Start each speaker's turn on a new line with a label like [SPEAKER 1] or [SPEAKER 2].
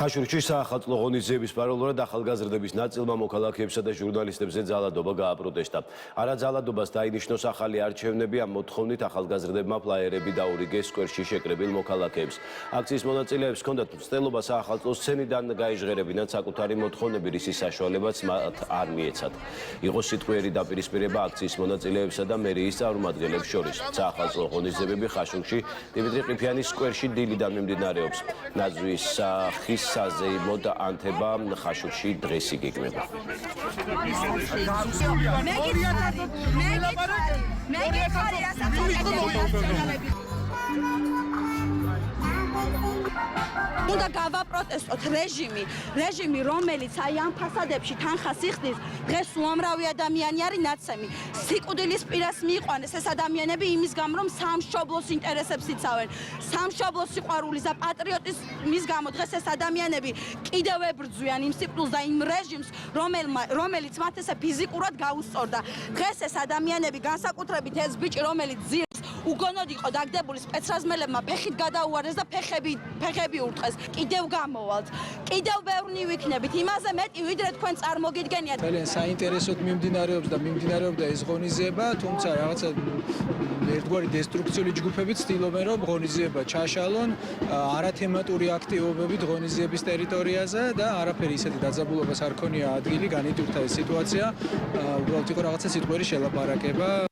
[SPEAKER 1] ხაშურში საახალწლო ღონისძიების პარალელურად ახალგაზრდების ნაწილმა მოქალაქეებსა და ჟურნალისტებზე ძალადობა გააპროტესტა. არა ძალადობას დაინიშნოს ახალი არჩევნები, ამ მოთხოვნით ახალგაზრდებმა ფლაიერები დაურიგეს სკვერში შეკრებილ მოქალაქეებს. აქციის მონაწილეებს ჰქონდათ მცდელობა საახალწლო სცენიდან გაეჟღერებინათ საკუთარი მოთხოვნები, რისის საშუალებაც მათ არ მიეცათ. იყო სიტყვიერი დაპირისპირება აქციის მონაწილეებსა და მერიის წარმომადგენლებს შორის. საახალწლო ღონისძიებები ხაშურში დიმიტრი ყიფიანის სკვერში დილიდან მიმდინარეობს. ნაძვის ხის საზეიმო და ანთება ხაშურში დღეს იგეგმება.
[SPEAKER 2] უნდა გავაპროტესტოთ რეჟიმი, რომელიც აი ამ ფასადებში თანხას იხდის, დღეს უამრავი ადამიანი არის ნაცემი. სიკვდილის პირას მიიყვანეს ეს ადამიანები იმის გამო, რომ სამშობლოს ინტერესებს იცავენ. სამშობლოს სიყვარულის და პატრიოტიზმის გამო დღეს ეს ადამიანები კიდევ ებრძვიან იმ სიკვდილს და იმ რეჟიმს, რომელიც მათ ესე ფიზიკურად გაუსწორდა. დღეს ეს ადამიანები, განსაკუთრებით ეს ბიჭი, რომელიც უგონოდ იყო დაგდებული სპეცრაზმელებმა ფეხით გადაუარეს და ფეხები ურტყეს. კიდევ გამოვალთ. კიდევ ბევრი ვიქნებით. იმაზე მეტი ვიდრე თქვენ წარმოგიდგენიათ.
[SPEAKER 3] ძალიან საინტერესოდ მიმდინარეობდა ეს ღონისძიება, თუმცა რაღაცა ერთგვარი დესტრუქციული ჯგუფები ცდილობენ რომ ღონისძიება ჩაშალონ, არათემატური აქტივობებით ღონისძიების ტერიტორიაზე და არაფერი ისეთი დაძაბულობას არ ქონია ადგილი, განიდურთა ეს სიტუაცია. უბრალოდ იყო რაღაცა სიტყვიერი შელაპარაკება.